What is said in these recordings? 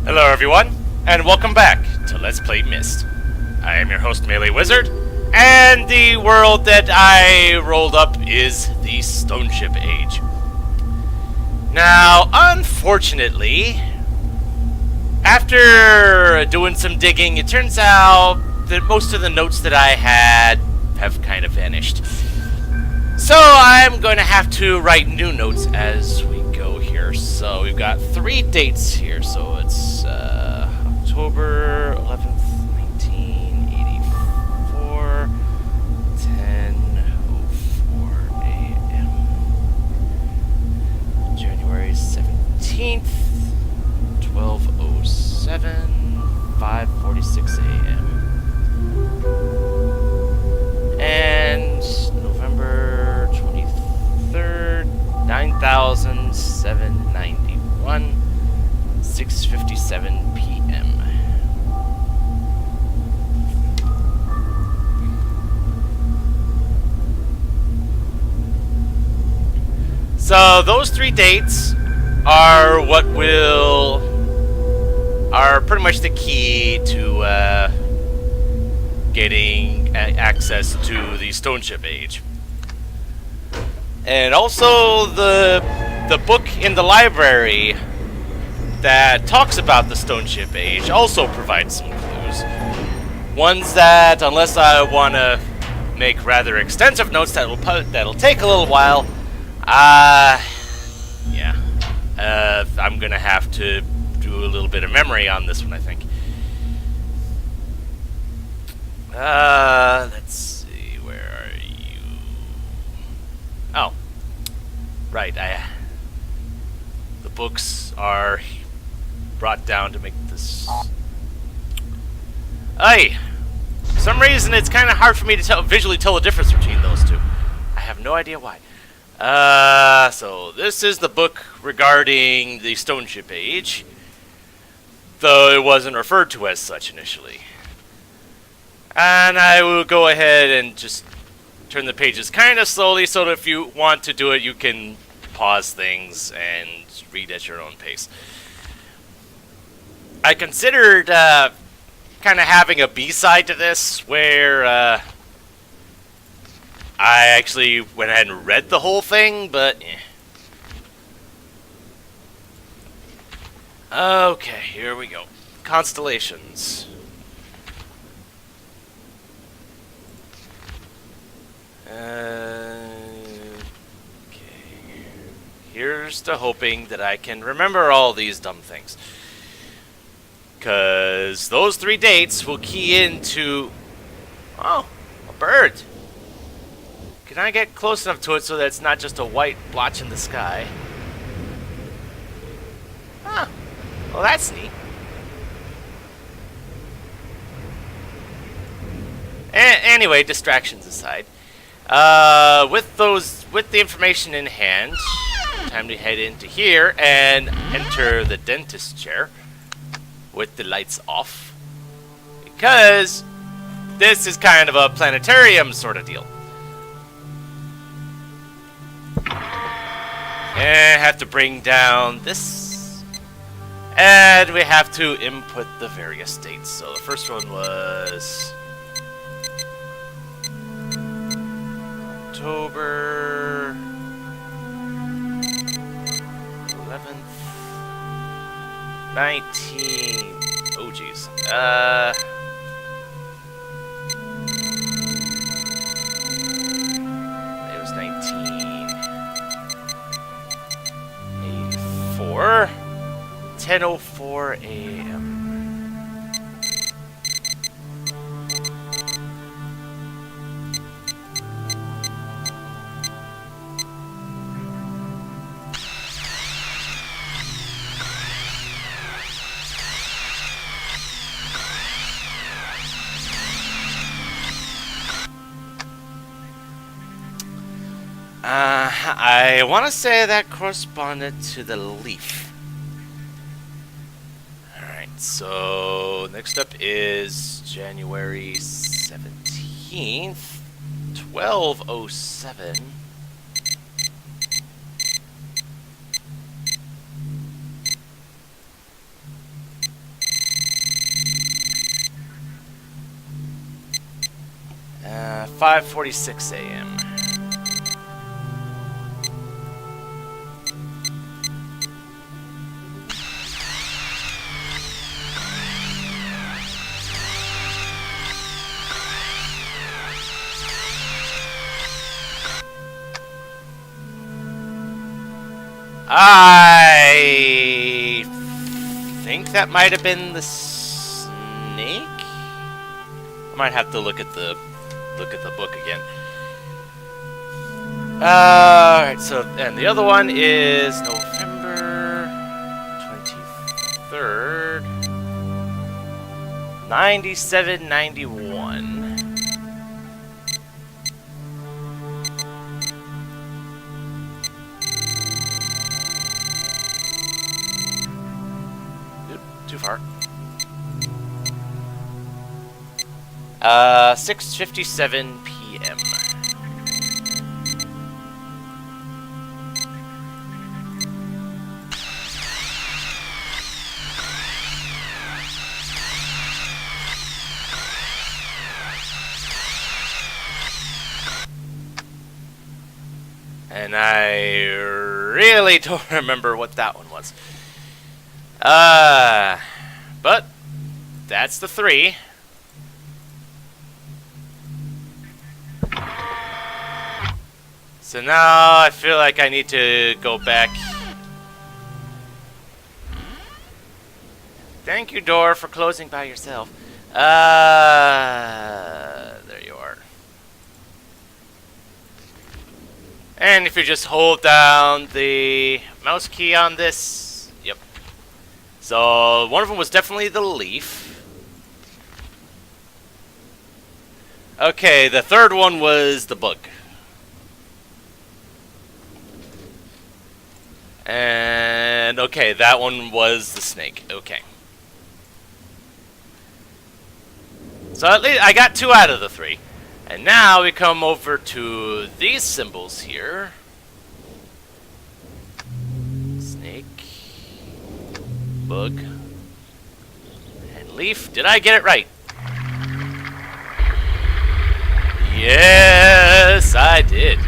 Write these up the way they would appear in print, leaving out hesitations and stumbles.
Hello everyone, and welcome back to Let's Play Myst. I am your host, MeleeWizard, and the world that I rolled up is the Stone Ship Age. Now, unfortunately, after doing some digging, it turns out that most of the notes that I had have kind of vanished. So I'm going to have to write new notes as we go here. So we've got 3 dates here. So it's October 11th, 1984, 10:04 a.m. January 17th, 12:07, 5:46 a.m. And November 23rd, 9,791, 6:57 p.m. So those 3 dates are are pretty much the key to getting access to the Stone Ship Age. And also the book in the library that talks about the Stone Ship Age also provides some clues. Ones that, unless I want to make rather extensive notes that'll take a little while, I'm gonna have to do a little bit of memory on this one, I think. Let's see, where are you? Oh, right, the books are brought down to make this. For some reason it's kind of hard for me to visually tell the difference between those two. I have no idea why. So this is the book regarding the Stone Ship Age, though it wasn't referred to as such initially. And I will go ahead and just turn the pages kind of slowly so that if you want to do it, you can pause things and read at your own pace. I considered kind of having a B-side to this where I actually went ahead and read the whole thing, but okay, here we go. Constellations. Okay. Here's to hoping that I can remember all these dumb things. Because those 3 dates will key into... Oh, a bird. Can I get close enough to it so that it's not just a white blotch in the sky? Huh. Well, that's neat. Anyway, distractions aside. With the information in hand, time to head into here and enter the dentist chair with the lights off, because this is kind of a planetarium sort of deal. And have to bring down this, and we have to input the various states. So the first one was October 11th, 19. Oh geez. It was 1984, 10:04 a.m. I want to say that corresponded to the leaf. Alright, so next up is January 17th, 12:07. 5:46 a.m. I think that might have been the snake. I might have to look at the book again. Alright, so and the other one is November 23rd, 9791. Too far. 6:57 p.m. And I really don't remember what that one was. But that's the 3. So now I feel like I need to go back. Thank you, door, for closing by yourself. There you are. And if you just hold down the mouse key on this, yep. So one of them was definitely the leaf. Okay, the third one was the bug. And okay, that one was the snake. Okay. So at least I got 2 out of the 3. And now we come over to these symbols here. Snake, bug, and leaf. Did I get it right? Yes, I did.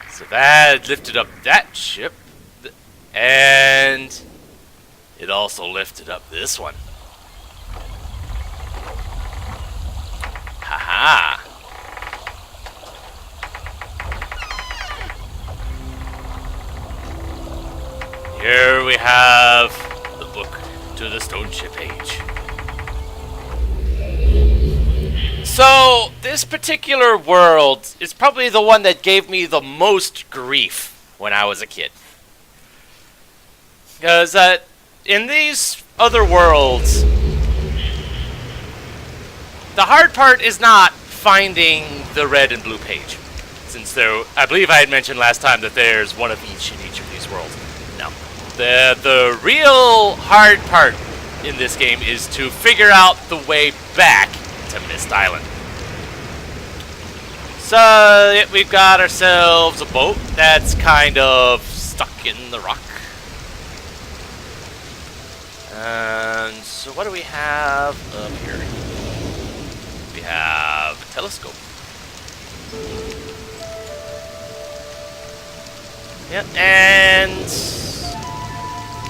So that lifted up that ship, and it also lifted up this one. Haha. Here we have the book to the stone ship age. So, this particular world is probably the one that gave me the most grief when I was a kid. Because in these other worlds, the hard part is not finding the red and blue page. Since there, I believe I had mentioned last time that there's one of each in each of these worlds. No. The real hard part in this game is to figure out the way back to Mist Island. So we've got ourselves a boat that's kind of stuck in the rock. And so what do we have up here? We have a telescope. Yep, and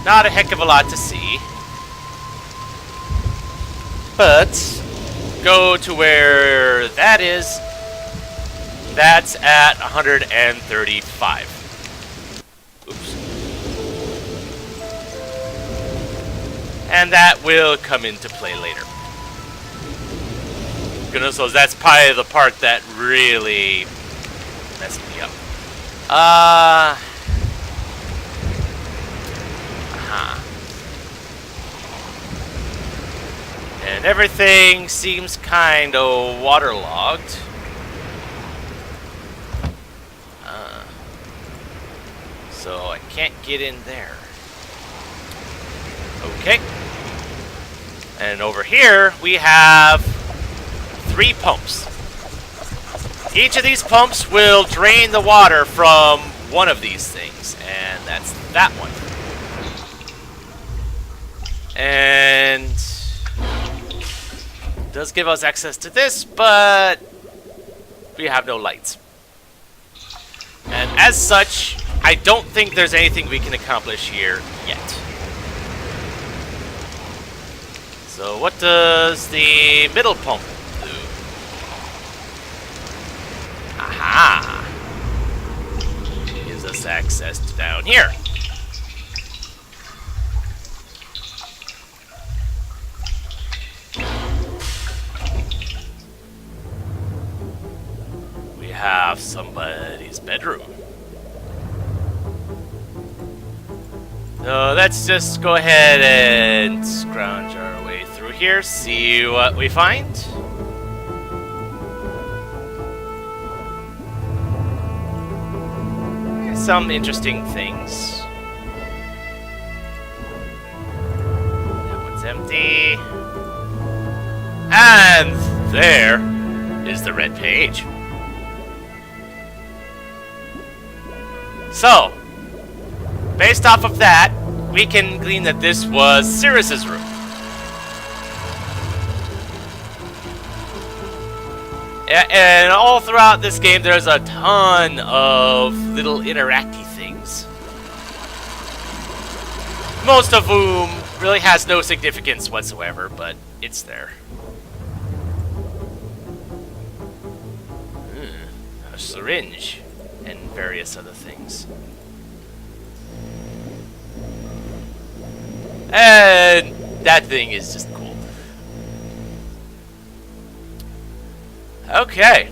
not a heck of a lot to see. But go to where that is. That's at 135. Oops. And that will come into play later. Goodness knows, that's probably the part that really messed me up. And everything seems kind of waterlogged. So I can't get in there. Okay. And over here we have 3 pumps. Each of these pumps will drain the water from one of these things, and that's that one. And does give us access to this, but we have no lights. And as such, I don't think there's anything we can accomplish here yet. So what does the middle pump do? Aha! Gives us access to down here. We have somebody's bedroom. So let's just go ahead and scrounge our way through here, see what we find. Some interesting things. That one's empty. And there is the red page. So, based off of that, we can glean that this was Cirrus's room. And all throughout this game, there's a ton of little interacty things. Most of whom really has no significance whatsoever, but it's there. A syringe and various other things. And that thing is just cool. Okay.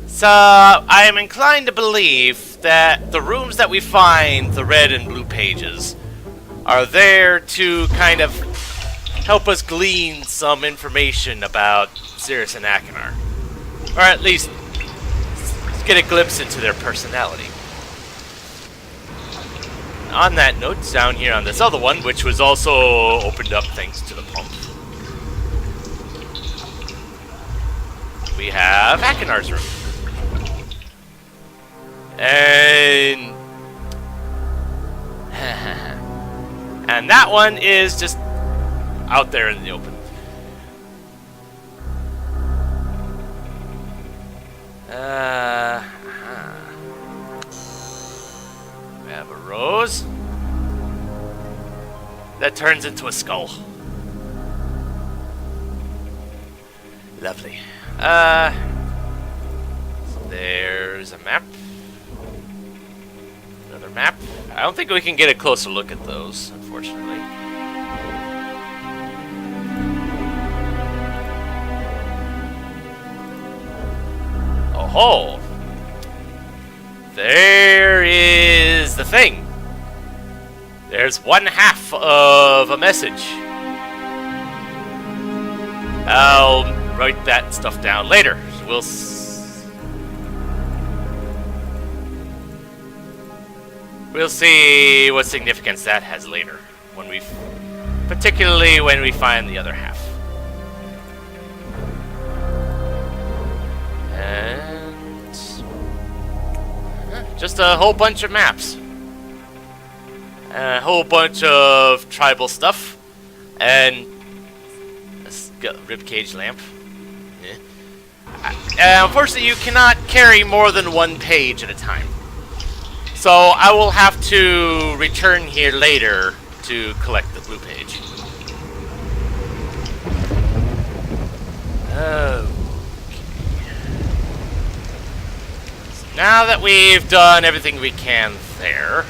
So, I am inclined to believe that the rooms that we find, the red and blue pages, are there to kind of help us glean some information about Cirrus and Achenar. Or at least get a glimpse into their personality. On that note, down here on this other one, which was also opened up thanks to the pump, we have Achenar's room. And and that one is just out there in the open. We have a rose that turns into a skull. Lovely. There's a map. Another map. I don't think we can get a closer look at those, unfortunately. Oh, there is the thing. There's one half of a message. I'll write that stuff down later. We'll see what significance that has later, particularly when we find the other half. And just a whole bunch of maps. A whole bunch of tribal stuff. And a ribcage lamp. Unfortunately, you cannot carry more than one page at a time. So I will have to return here later to collect the blue page. Okay. So now that we've done everything we can there,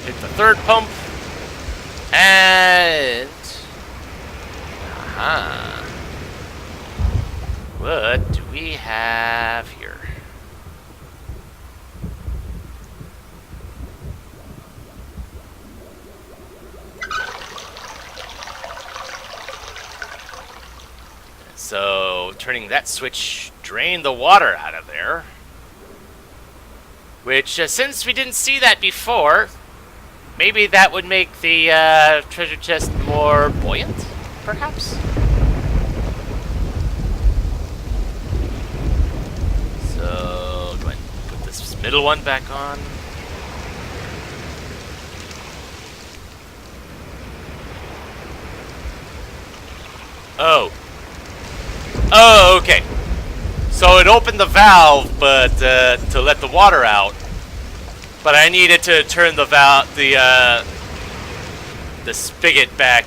hit the third pump, and what do we have here? So, turning that switch drained the water out of there. Which, since we didn't see that before, maybe that would make the treasure chest more buoyant, perhaps? So, go ahead and put this middle one back on. Oh. Oh, okay. So it opened the valve, but to let the water out. But I needed to turn the spigot back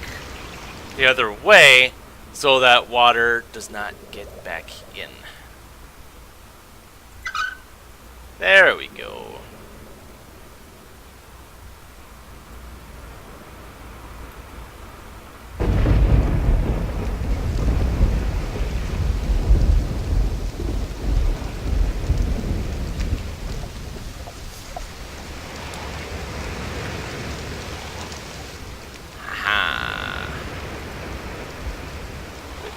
the other way so that water does not get back in. There we go.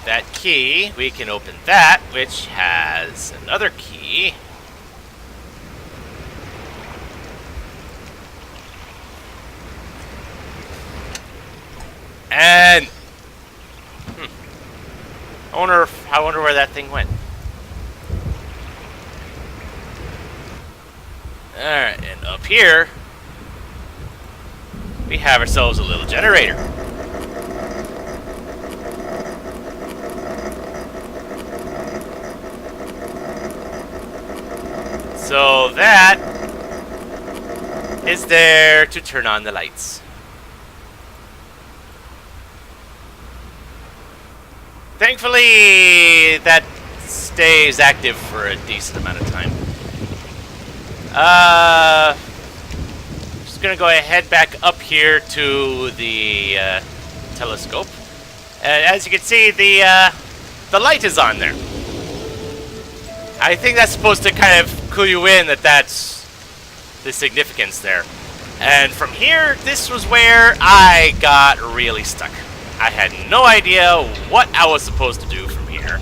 That key, we can open that, which has another key. And I wonder where that thing went. Alright, and up here we have ourselves a little generator. So that is there to turn on the lights. Thankfully, that stays active for a decent amount of time. Just gonna go ahead back up here to the telescope. And as you can see, the light is on there. I think that's supposed to kind of clue you in that that's the significance there. And from here, this was where I got really stuck. I had no idea what I was supposed to do from here.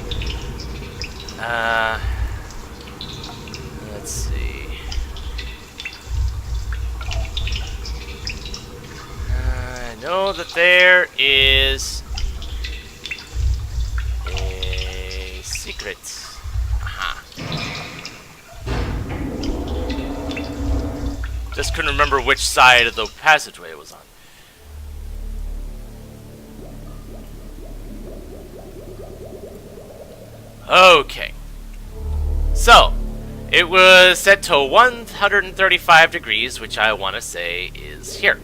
Let's see. I know that there is a secret. Just couldn't remember which side of the passageway it was on. Okay. So, it was set to 135 degrees, which I want to say is here.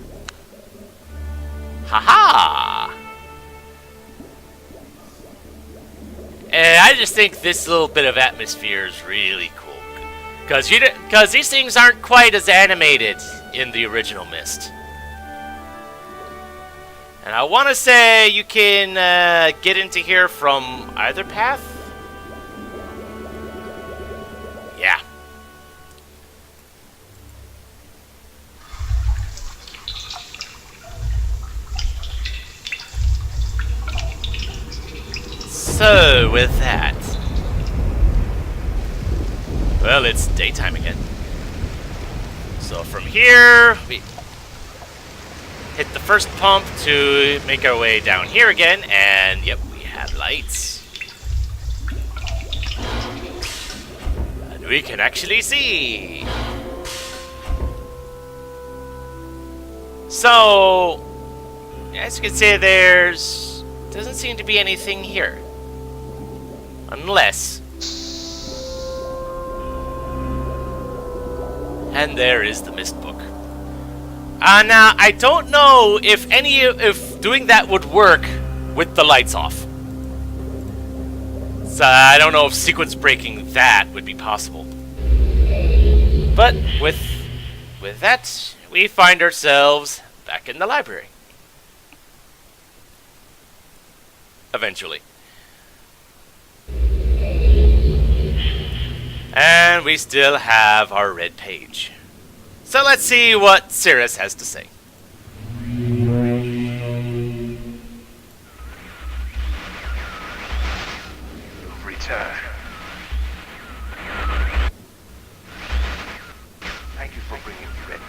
Haha! And I just think this little bit of atmosphere is really cool. Because these things aren't quite as animated in the original Myst. And I want to say you can get into here from either path. Yeah. So, with that... Well, it's daytime again. So from here, we hit the first pump to make our way down here again, and yep, we have lights. And we can actually see. So, as you can see, doesn't seem to be anything here. Unless... And there is the Myst book. Now, I don't know if doing that would work with the lights off. So I don't know if sequence breaking that would be possible. But with that, we find ourselves back in the library. Eventually. And we still have our red page. So let's see what Cirrus has to say. You've returned. Thank you for bringing the red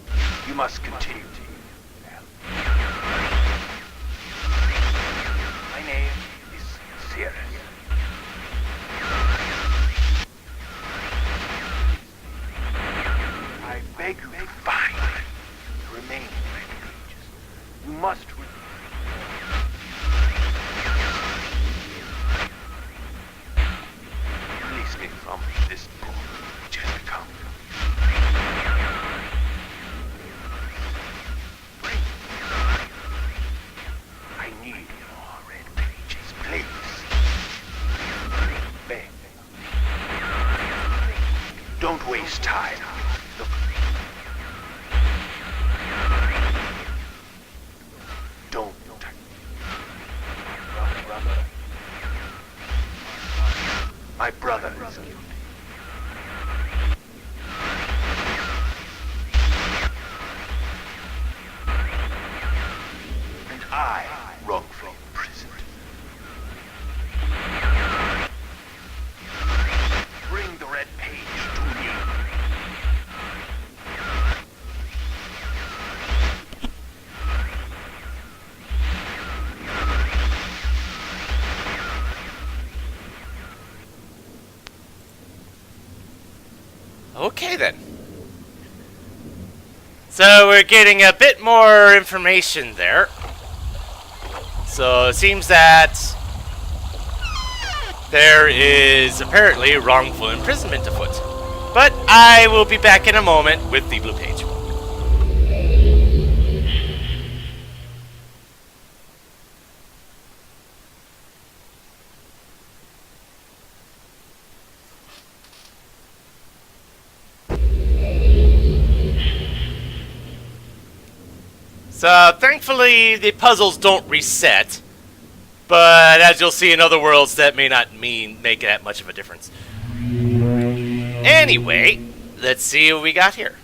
page. You must continue. My name is Cirrus. I beg you to find the remaining red pages. Don't waste time. Look. Don't. My brother is guilty. And I wrongfully imprisoned. Bring the red page to me. Okay then. So we're getting a bit more information there. So it seems that there is apparently wrongful imprisonment afoot. But I will be back in a moment with the blue page. So thankfully the puzzles don't reset. But as you'll see in other worlds, that may not make that much of a difference. Anyway, let's see what we got here.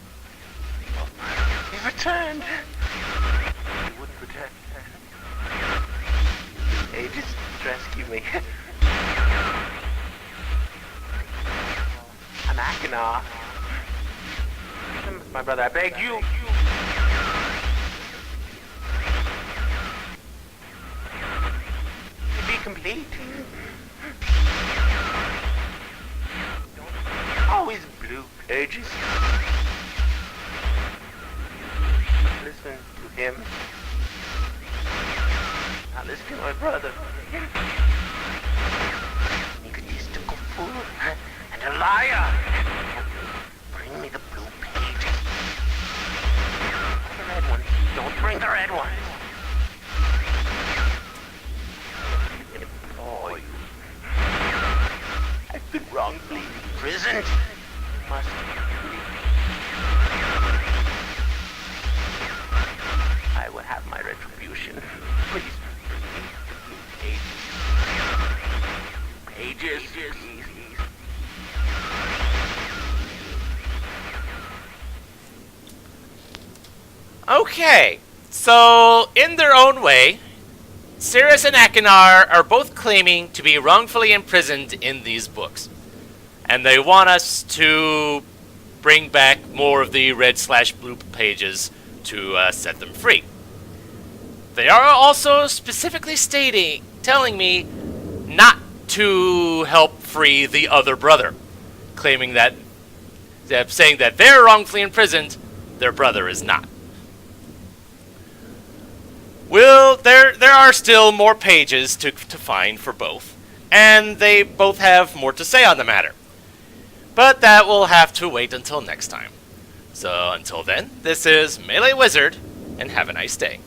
He returned. He wouldn't return. Hey, just rescue me. I'm Akinar. My brother, I beg you. Be complete. Always blue pages. Listen to him. Now listen to my brother. Egotistical fool and a liar. Bring me the blue pages. The red one. Don't bring the red one. I've been wrongfully imprisoned. Must I will have my retribution. Please bring me the pages. Pages. Okay, so in their own way, Sirius and Akinar are both claiming to be wrongfully imprisoned in these books. And they want us to bring back more of the red/blue pages to set them free. They are also specifically telling me not to help free the other brother, saying that they're wrongfully imprisoned, their brother is not. Well, there are still more pages to find for both, and they both have more to say on the matter. But that will have to wait until next time. So until then, this is MeleeWizard, and have a nice day.